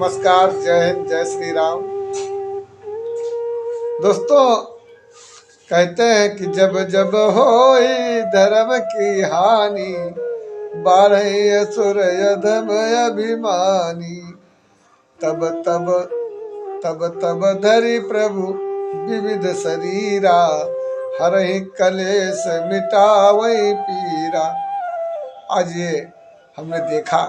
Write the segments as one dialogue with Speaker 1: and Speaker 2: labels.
Speaker 1: नमस्कार, जय हिंद, जय श्री राम। दोस्तों, कहते हैं कि जब जब होई धर्म की हानि, बारह असुर अधम अभिमानी, तब तब तब तब धरि प्रभु विविध शरीरा, हरहि कलेश मिटावई पीरा। आज ये हमने देखा,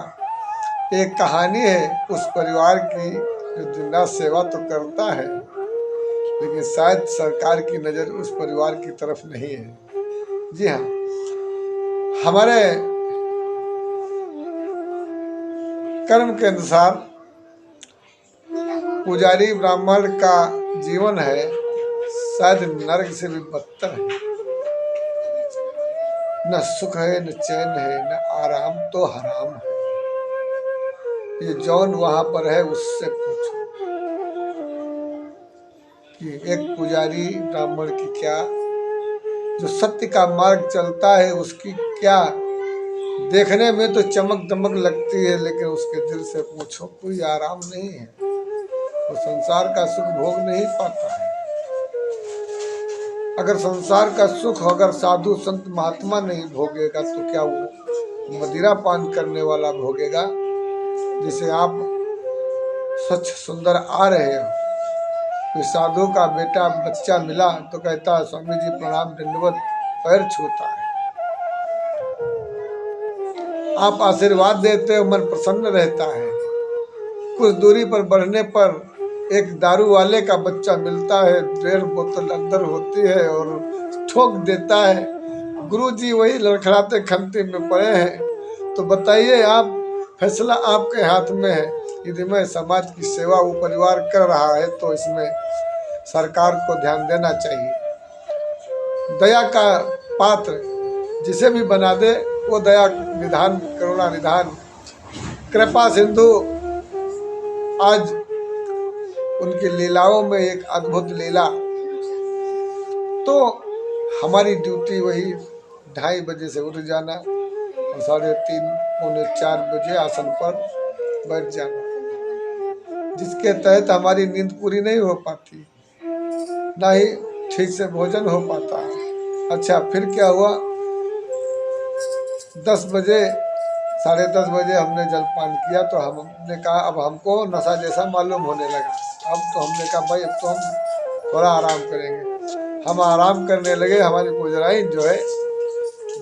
Speaker 1: एक कहानी है उस परिवार की जो दिन रात सेवा तो करता है, लेकिन शायद सरकार की नज़र उस परिवार की तरफ नहीं है। जी हाँ, हमारे कर्म के अनुसार पुजारी ब्राह्मण का जीवन है शायद नरक से भी बदतर है। न सुख है, न चैन है, न आराम तो हराम है। ये जौन वहां पर है उससे पूछो कि एक पुजारी ब्राह्मण की क्या, जो सत्य का मार्ग चलता है उसकी क्या, देखने में तो चमक दमक लगती है, लेकिन उसके दिल से पूछो कोई आराम नहीं है। वो संसार का सुख भोग नहीं पाता है। अगर संसार का सुख अगर साधु संत महात्मा नहीं भोगेगा तो क्या वो मदिरा पान करने वाला भोगेगा? जिसे आप स्वच्छ सुंदर आ रहे हो, तो साधु का बेटा बच्चा मिला तो कहता है स्वामी जी प्रणाम, दंडवत, पैर छूता है। आप आशीर्वाद देते हो, मन प्रसन्न रहता है। कुछ दूरी पर बढ़ने पर एक दारू वाले का बच्चा मिलता है, 1.5 बोतल अंदर होती है और ठोक देता है। गुरुजी वही लड़खड़ाते खंती में पड़े हैं। तो बताइए, आप फैसला आपके हाथ में है। यदि मैं समाज की सेवा वो परिवार कर रहा है तो इसमें सरकार को ध्यान देना चाहिए। दया का पात्र जिसे भी बना दे वो दया निधान, करुणा निधान, कृपा सिंधु। आज उनकी लीलाओं में एक अद्भुत लीला। तो हमारी ड्यूटी वही 2:30 बजे से उठ जाना और 3:30 पौने 4 बजे आसन पर बैठ जाना, जिसके तहत हमारी नींद पूरी नहीं हो पाती, ना ही ठीक से भोजन हो पाता। अच्छा, फिर क्या हुआ? 10 बजे 10:30 बजे हमने जलपान किया तो हमने कहा अब हमको नशा जैसा मालूम होने लगा। अब तो हमने कहा भाई अब तो हम थोड़ा आराम करेंगे। हम आराम करने लगे। हमारी पुजराइन जो है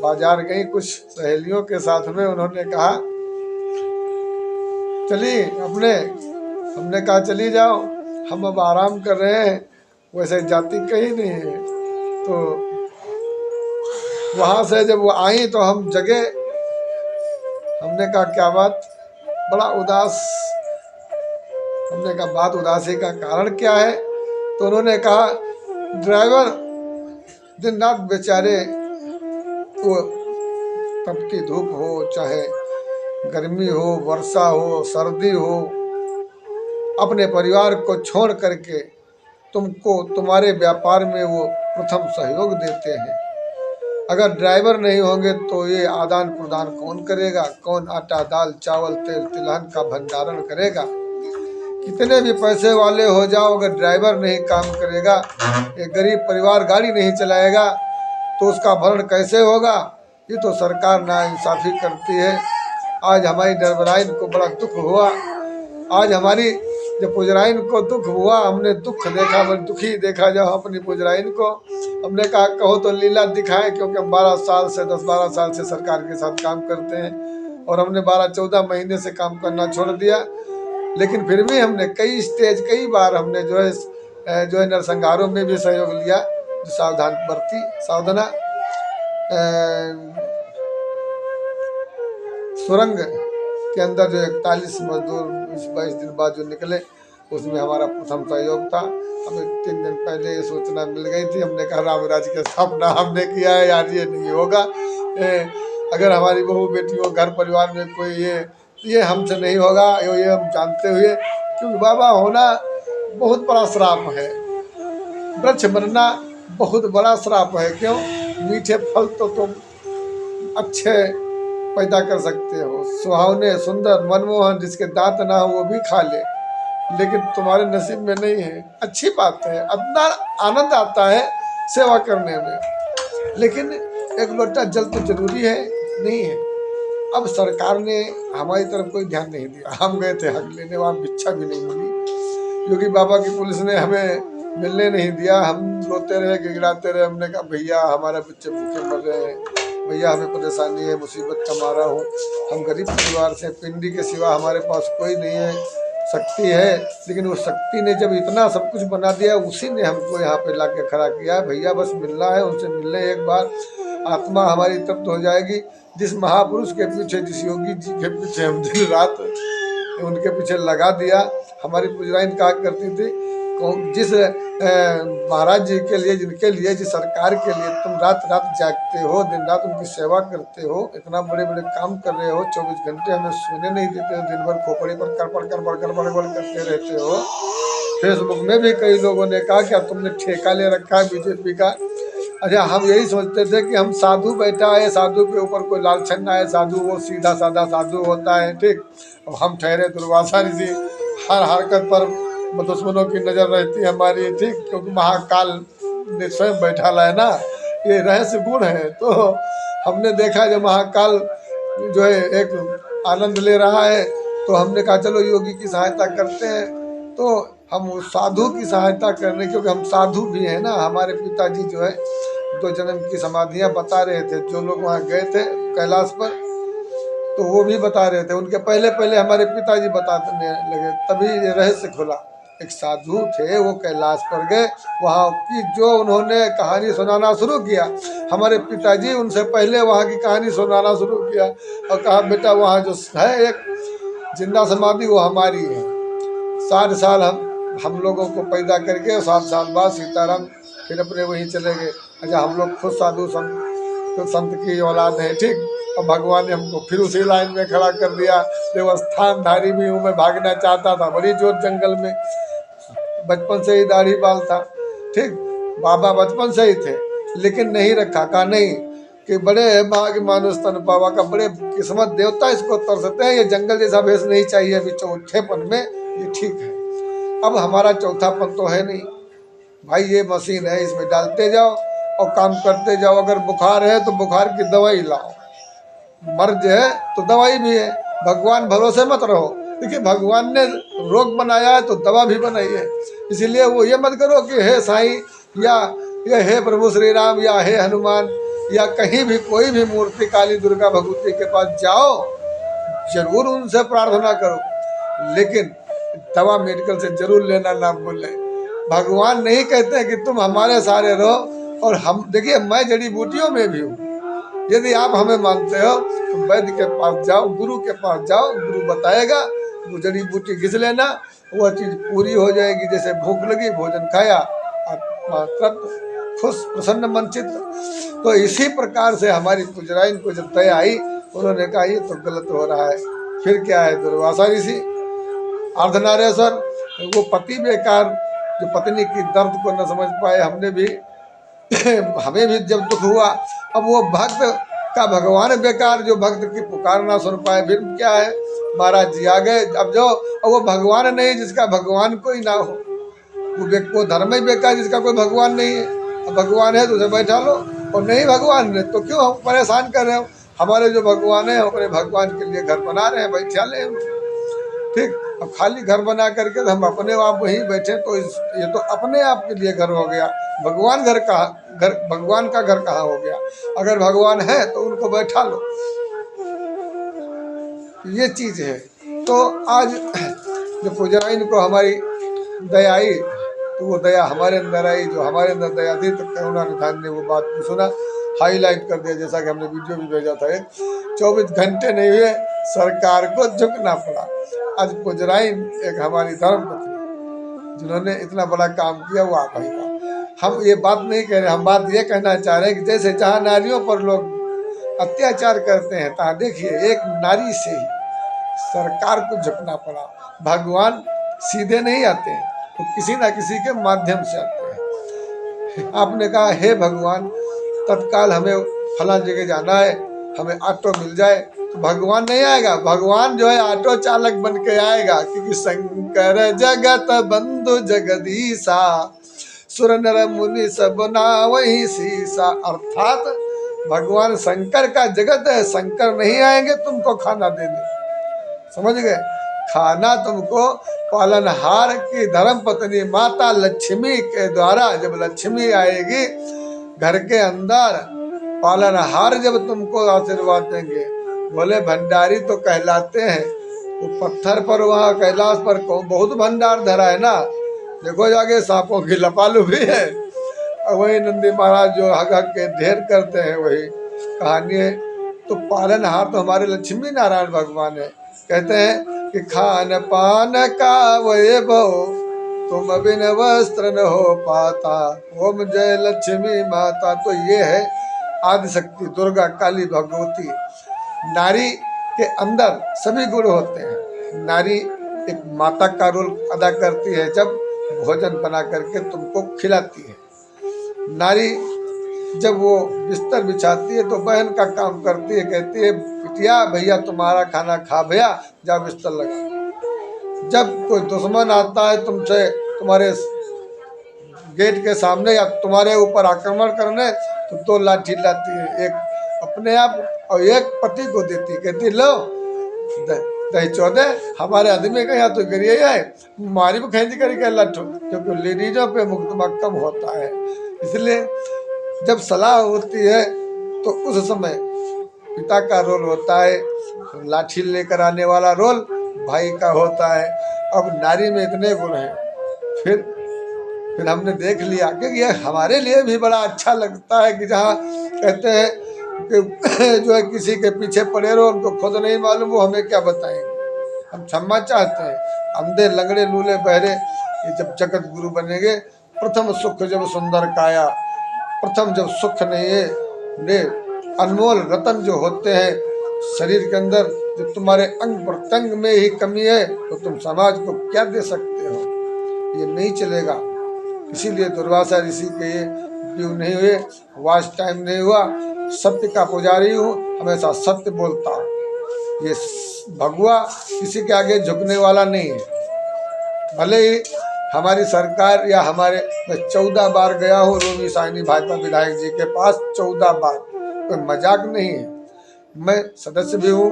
Speaker 1: बाजार गई कुछ सहेलियों के साथ में। उन्होंने कहा चलिए अपने, हमने कहा चली जाओ, हम अब आराम कर रहे हैं। वैसे जाती कहीं नहीं है। तो वहां से जब वो आई तो हम जगे। हमने कहा क्या बात, बड़ा उदास। हमने कहा बात उदासी का कारण क्या है? तो उन्होंने कहा ड्राइवर दिन रात बेचारे, वो तपती धूप हो, चाहे गर्मी हो, वर्षा हो, सर्दी हो, अपने परिवार को छोड़ करके तुमको तुम्हारे व्यापार में वो प्रथम सहयोग देते हैं। अगर ड्राइवर नहीं होंगे तो ये आदान प्रदान कौन करेगा? कौन आटा दाल चावल तेल तिलहन का भंडारण करेगा? कितने भी पैसे वाले हो जाओ, अगर ड्राइवर नहीं काम करेगा, एक गरीब परिवार गाड़ी नहीं चलाएगा तो उसका भरण कैसे होगा? ये तो सरकार नाइंसाफी करती है। आज हमारी ड्राइवराइन को बड़ा दुख हुआ। आज हमारी जब पुजराइन को दुख हुआ, हमने दुख देखा, बड़ी दुखी देखा जब अपनी पुजराइन को। हमने कहा कहो तो लीला दिखाएं, क्योंकि हम 12 साल से 10-12 साल से सरकार के साथ काम करते हैं और हमने 12-14 महीने से काम करना छोड़ दिया। लेकिन फिर भी हमने कई बार हमने जो है नरसंहारों में भी सहयोग लिया। जो सावधान बरती, सावधाना सुरंग के अंदर जो 41 मजदूर 22 दिन बाद जो निकले, उसमें हमारा प्रथम सहयोग था। हमें 3 दिन पहले ये सूचना मिल गई थी। हमने कहा रामराज की स्थापना हमने किया है यार, ये नहीं होगा। अगर हमारी बहू बेटियों घर परिवार में कोई ये हमसे नहीं होगा, ये हम जानते हुए, क्योंकि बाबा होना बहुत बड़ा श्राप है, वृक्ष बनना बहुत बड़ा श्राप है। क्यों? मीठे फल तो तुम अच्छे पैदा कर सकते हो, सुहावने सुंदर मनमोहन, जिसके दांत ना हो वो भी खा ले, लेकिन तुम्हारे नसीब में नहीं है। अच्छी बात है, इतना आनंद आता है सेवा करने में, लेकिन एक लोटा जल तो जरूरी है नहीं है। अब सरकार ने हमारी तरफ कोई ध्यान नहीं दिया। हम गए थे हक लेने, वहाँ भिक्षा भी नहीं मिली। योगी बाबा की पुलिस ने हमें मिलने नहीं दिया। हम रोते रहे, गिड़गिड़ाते रहे। हमने कहा भैया हमारे बच्चे भूखे मर रहे हैं, भैया हमें परेशानी है, मुसीबत का मारा हूँ, हम गरीब परिवार से, पिंडी के सिवा हमारे पास कोई नहीं है। शक्ति है, लेकिन वो शक्ति ने जब इतना सब कुछ बना दिया, उसी ने हमको यहाँ पे ला के खड़ा किया है। भैया बस मिलना है, उनसे मिलने एक बार आत्मा हमारी तृप्त हो जाएगी। जिस महापुरुष के पीछे, जिस योगी जी के पीछे हम दिन रात उनके पीछे लगा दिया। हमारी पुजराइन कहा करती थी, जिस महाराज जी के लिए, जिनके लिए, जिस सरकार के लिए तुम रात रात जागते हो, दिन रात उनकी सेवा करते हो, इतना बड़े बड़े काम कर रहे हो, 24 घंटे हमें सोने नहीं देते हो, दिन भर खोपड़ी पर करपड़ करते रहते हो। फेसबुक में भी कई लोगों ने कहा क्या तुमने ठेका ले रखा है बीजेपी का। अच्छा, हम यही सोचते थे कि हम साधु बैठा है, साधु के ऊपर कोई लालछन ना है, साधु वो सीधा साधा साधु होता है, ठीक। और हम ठहरे दुर्वासा ऋषि, हर हरकत पर दुश्मनों की नजर रहती है हमारी, ठीक, क्योंकि महाकाल ने स्वयं बैठा है ना, ये रहस्य गुण है। तो हमने देखा जब महाकाल जो है एक आनंद ले रहा है, तो हमने कहा चलो योगी की सहायता करते हैं। तो हम उस साधु की सहायता करने, क्योंकि हम साधु भी हैं ना। हमारे पिताजी जो है 2 जन्म की समाधियां बता रहे थे, जो लोग वहाँ गए थे कैलाश पर, तो वो भी बता रहे थे। उनके पहले पहले हमारे पिताजी बताने लगे, तभी ये रहस्य खुला। एक साधु थे, वो कैलाश पर गए, वहाँ की जो उन्होंने कहानी सुनाना शुरू किया, हमारे पिताजी उनसे पहले वहाँ की कहानी सुनाना शुरू किया और कहा बेटा वहाँ जो है एक जिंदा समाधि वो हमारी है। 60 साल हम लोगों को पैदा करके 7 साल बाद सीताराम फिर अपने वहीं चले गए। अच्छा, हम लोग खुद साधु संत की औलाद है, ठीक। और भगवान ने हमको फिर उसी लाइन में खड़ा कर दिया। देवस्थानधारी भी हूँ मैं, भागना चाहता था बड़ी जोत जंगल में, बचपन से ही दाढ़ी बाल था, ठीक। बाबा बचपन से ही थे, लेकिन नहीं रखा। कहा नहीं कि बड़े भाग्य मानुष तन पावा का, बड़े किस्मत देवता इसको तरसते हैं, ये जंगल जैसा भेष नहीं चाहिए अभी चौथेपन में, ये ठीक है। अब हमारा चौथापन तो है नहीं भाई, ये मशीन है, इसमें डालते जाओ और काम करते जाओ। अगर बुखार है तो बुखार की दवाई लाओ, मर्ज है तो दवाई भी है। भगवान भरोसे मत रहो। देखिए, भगवान ने रोग बनाया है तो दवा भी बनाई है। इसीलिए वो ये मत करो कि हे साईं या हे प्रभु श्री राम या हे हनुमान या कहीं भी कोई भी मूर्ति काली दुर्गा भगवती के पास जाओ, जरूर उनसे प्रार्थना करो, लेकिन दवा मेडिकल से जरूर लेना ना भूलें। भगवान नहीं कहते कि तुम हमारे सहारे रहो। और हम देखिए, मैं जड़ी बूटियों में भी हूँ। यदि आप हमें मानते हो तो वैद्य के पास जाओ, गुरु के पास जाओ, गुरु बताएगा, वो जड़ी बूटी घिस लेना, वह चीज़ पूरी हो जाएगी। जैसे भूख लगी, भोजन खाया, आत्मा तृप्त, खुश, प्रसन्न, मनचित। तो इसी प्रकार से हमारी पुजराइन को जब दया आई, उन्होंने कहा ये तो गलत हो रहा है। फिर क्या है, दुर्वासा ऋषि, अर्धनारेश्वर, वो पति बेकार जो पत्नी की दर्द को न समझ पाए, हमने भी हमें भी जब दुख हुआ। अब वो भक्त का भगवान बेकार जो भक्त की पुकार ना सुन पाए, फिर क्या है, महाराज जी आ गए। अब जो वो भगवान नहीं जिसका भगवान कोई ना हो, वो धर्म ही बेकार जिसका कोई भगवान नहीं है। अब भगवान है तो उसे बैठा लो, और नहीं भगवान है तो क्यों हम परेशान कर रहे हो। हमारे जो भगवान है, अपने भगवान के लिए घर बना रहे हैं, बैठा ले, ठीक। अब खाली घर बना करके हम अपने आप वहीं बैठे, तो ये तो अपने आप के लिए घर हो गया। भगवान भगवान का घर कहाँ हो गया। अगर भगवान है तो उनको बैठा लो, ये चीज है। तो आज जब पुजराइन को हमारी दया आई, तो वो दया हमारे अंदर आई। जो हमारे अंदर दया थी, तो करुणा निधान ने वो बात को सुना, हाईलाइट कर दिया, जैसा कि हमने वीडियो भी भेजा था। 24 घंटे नहीं हुए, सरकार को झुकना पड़ा। आज पुजराइन एक हमारी धर्म पत्नी जिन्होंने इतना बड़ा काम किया, वो आप ही का। हम ये बात नहीं कह रहे, हम बात ये कहना चाह रहे हैं कि जैसे जहाँ नारियों पर लोग अत्याचार करते हैं, तहाँ देखिए एक नारी से ही सरकार को झुकना पड़ा। भगवान सीधे नहीं आते हैं, तो किसी ना किसी के माध्यम से आते हैं। आपने कहा हे भगवान, तत्काल हमें फला जगह जाना है, हमें ऑटो मिल जाए तो भगवान नहीं आएगा, भगवान जो है ऑटो चालक बन के आएगा, क्योंकि शंकर जगत बंधु जगदीशा सुर नर मुनि सब नावहि सीसा। अर्थात भगवान शंकर का जगत है, शंकर नहीं आएंगे तुमको खाना देने, समझ गए। खाना तुमको पालनहार की धर्म पत्नी माता लक्ष्मी के द्वारा, जब लक्ष्मी आएगी घर के अंदर, पालनहार जब तुमको आशीर्वाद देंगे। बोले भंडारी तो कहलाते हैं, वो पत्थर पर वहाँ कैलाश पर बहुत भंडार धरा है ना, देखो जाके सांपों की लपालू भी है। और वही नंदी महाराज जो हग हग के ढेर करते हैं, वही कहानी है। तो पालनहार तो हमारे लक्ष्मी नारायण भगवान है। कहते हैं कि खान पान का वैभव तुम बिन वस्त्र न हो पाता, ओम जय लक्ष्मी माता। तो ये है आदिशक्ति दुर्गा काली भगवती। नारी के अंदर सभी गुण होते हैं। नारी एक माता का रोल अदा करती है, जब भोजन बना करके तुमको खिलाती है। नारी जब वो बिस्तर बिछाती है तो बहन का काम करती है, कहती है बिटिया भैया तुम्हारा खाना खा, भैया जा बिस्तर लगा। जब कोई दुश्मन आता है तुमसे, तुम्हारे गेट के सामने या तुम्हारे ऊपर आक्रमण करने, तो 2 लाठी लाती है, एक अपने आप और एक पति को देती, कहती लो दही चौदे हमारे आदमी का यहाँ तो गिरिए है, मारी भी खेच करके लट्ठू, क्योंकि लेडीजों पे मुकदमा कम होता है। इसलिए जब सलाह होती है तो उस समय पिता का रोल होता है, लाठी लेकर आने वाला रोल भाई का होता है। अब नारी में इतने गुण हैं। फिर हमने देख लिया कि ये हमारे लिए भी बड़ा अच्छा लगता है कि जहाँ कहते हैं कि जो है किसी के पीछे पड़े रहो, उनको खुद नहीं मालूम वो हमें क्या बताएंगे। हम क्षमा चाहते हैं। अंधे लंगड़े लूले बहरे ये जब जगत गुरु बनेंगे, प्रथम सुख जब सुंदर काया, प्रथम जब सुख नहीं है, ने अनमोल रतन जो होते हैं शरीर के अंदर, जब तुम्हारे अंग प्रत्यंग में ही कमी है तो तुम समाज को क्या दे सकते हो, ये नहीं चलेगा। इसीलिए दुर्वासा ऋषि के ये ड्यू नहीं हुए, वाच टाइम नहीं हुआ। सत्य का पुजारी हूँ, हमेशा सत्य बोलता हूँ। ये भगवा किसी के आगे झुकने वाला नहीं है। भले ही हमारी सरकार या हमारे, मैं 14 बार गया हूँ रोमी साइनी भाजपा विधायक जी के पास, 14 बार, कोई मजाक नहीं है। मैं सदस्य भी हूँ,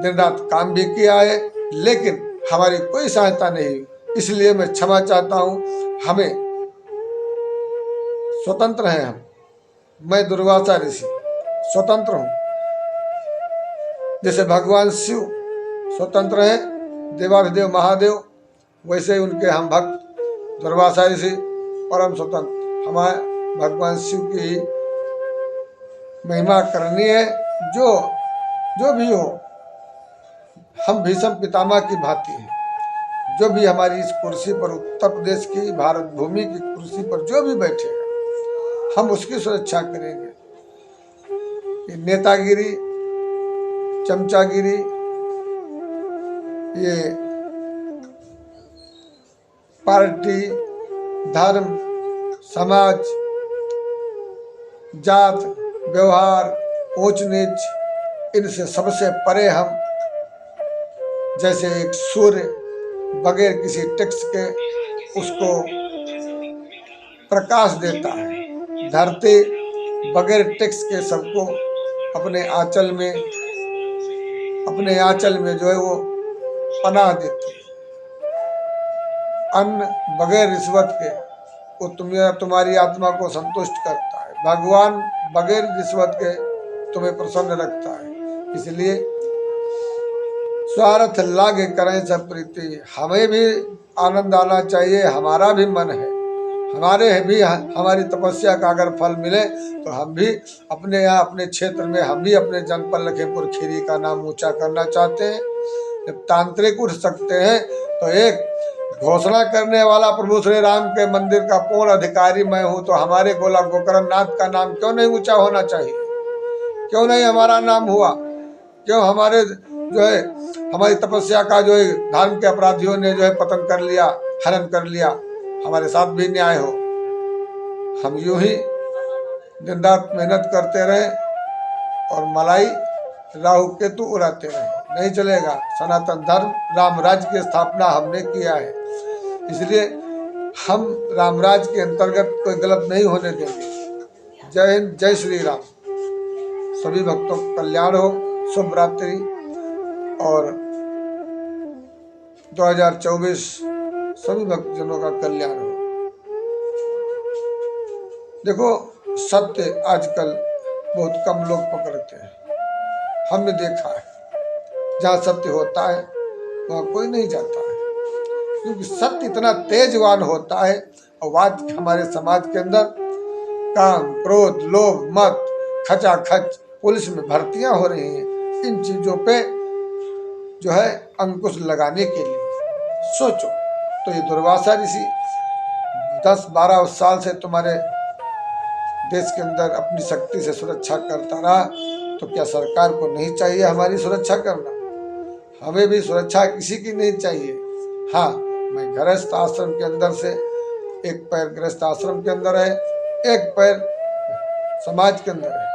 Speaker 1: दिन रात काम भी किया है, लेकिन हमारी कोई सहायता नहीं हुई। इसलिए मैं क्षमा चाहता हूँ। हमें स्वतंत्र हैं हम, मैं दुर्वासा ऋषि स्वतंत्र हूँ। जैसे भगवान शिव स्वतंत्र हैं, देवाधिदेव महादेव, वैसे ही उनके हम भक्त दुर्वासा ऋषि परम स्वतंत्र। हमारे भगवान शिव की महिमा करनी है। जो भी हो, हम भीष्म पितामह की भांति हैं। जो भी हमारी इस कुर्सी पर, उत्तर प्रदेश की भारत भूमि की कुर्सी पर जो भी बैठेगा, हम उसकी सुरक्षा करेंगे। ये नेतागिरी, चमचागिरी, ये पार्टी, धर्म, समाज, जात, व्यवहार, ऊंच नीच, इनसे सबसे परे हम, जैसे एक सूर्य बगैर किसी टैक्स के उसको प्रकाश देता है, धरती बगैर टैक्स के सबको अपने आंचल में जो है वो पनाह देती है। अन्न बगैर रिश्वत के वो तुम्हारी आत्मा को संतुष्ट करता है। भगवान बगैर रिश्वत के तुम्हें प्रसन्न रखता है। इसलिए स्वार्थ लागे करें सब प्रीति, हमें भी आनंद आना चाहिए। हमारा भी मन है, हमारी तपस्या का अगर फल मिले तो हम भी अपने यहाँ अपने क्षेत्र में, हम भी अपने जनपद लखीमपुर खीरी का नाम ऊंचा करना चाहते हैं। जब तांत्रिक उठ सकते हैं तो एक घोषणा करने वाला प्रभु श्री राम के मंदिर का पूर्ण अधिकारी मैं हूँ, तो हमारे गोला गोकर्ण नाथ का नाम क्यों नहीं ऊंचा होना चाहिए? क्यों नहीं हमारा नाम हुआ? क्यों हमारे जो है हमारी तपस्या का जो है धर्म के अपराधियों ने जो है पतन कर लिया, हनन कर लिया, हमारे साथ भी न्याय हो। हम यूं ही दिन रात मेहनत करते रहे और मलाई राहु केतु उड़ाते रहे, नहीं चलेगा। सनातन धर्म राम राज्य की स्थापना हमने किया है, इसलिए हम रामराज के अंतर्गत कोई गलत नहीं होने देंगे। जय हिंद, जय श्री राम। सभी भक्तों का कल्याण हो, शुभ रात्रि। और 2024 सभी भक्तजनों का कल्याण हो। देखो, सत्य आजकल बहुत कम लोग पकड़ते हैं, हमने देखा है। जहाँ सत्य होता है वहाँ कोई नहीं जाता है, क्योंकि सत्य इतना तेजवान होता है। और आज हमारे समाज के अंदर काम, क्रोध, लोभ, मत, खचाखच पुलिस में भर्तियां हो रही हैं। इन चीजों पे जो है अंकुश लगाने के लिए सोचो। तो ये दुर्वासा ऋषि 10-12 साल से तुम्हारे देश के अंदर अपनी शक्ति से सुरक्षा करता रहा, तो क्या सरकार को नहीं चाहिए हमारी सुरक्षा करना? हमें भी सुरक्षा किसी की नहीं चाहिए। हाँ, मैं गृहस्थ आश्रम के अंदर से, एक पैर गृहस्थ आश्रम के अंदर है, एक पैर समाज के अंदर है।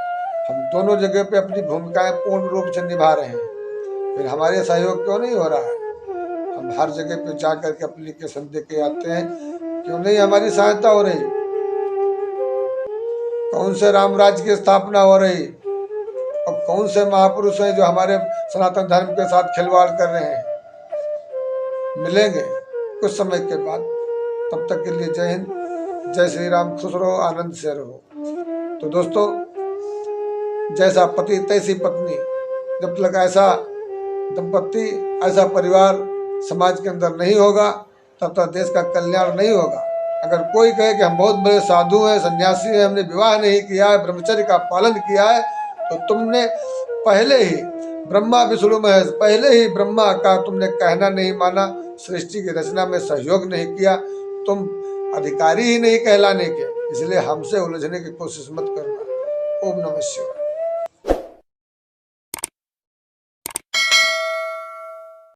Speaker 1: हम दोनों जगह पे अपनी भूमिकाएं पूर्ण रूप से निभा रहे हैं, फिर हमारे सहयोग क्यों नहीं हो रहा है? हम हर जगह पे जा करके एप्लीकेशन दे के आते हैं, क्यों नहीं हमारी सहायता हो रही? कौन से राम राज्य की स्थापना हो रही और कौन से महापुरुष हैं जो हमारे सनातन धर्म के साथ खिलवाड़ कर रहे हैं? मिलेंगे कुछ समय के बाद। तब तक के लिए जय हिंद, जय श्री राम। खुश रहो, आनंद से रहो। तो दोस्तों, जैसा पति तैसी पत्नी, जब तक ऐसा दंपत्ति, ऐसा परिवार समाज के अंदर नहीं होगा, तब तक देश का कल्याण नहीं होगा। अगर कोई कहे कि हम बहुत बड़े साधु हैं, सन्यासी हैं, हमने विवाह नहीं किया है, ब्रह्मचर्य का पालन किया है, तो तुमने पहले ही ब्रह्मा विष्णु महेश, पहले ही ब्रह्मा का तुमने कहना नहीं माना, सृष्टि की रचना में सहयोग नहीं किया, तुम अधिकारी ही नहीं कहलाने के। इसलिए हमसे उलझने की कोशिश मत करना। ओम नमः शिवाय।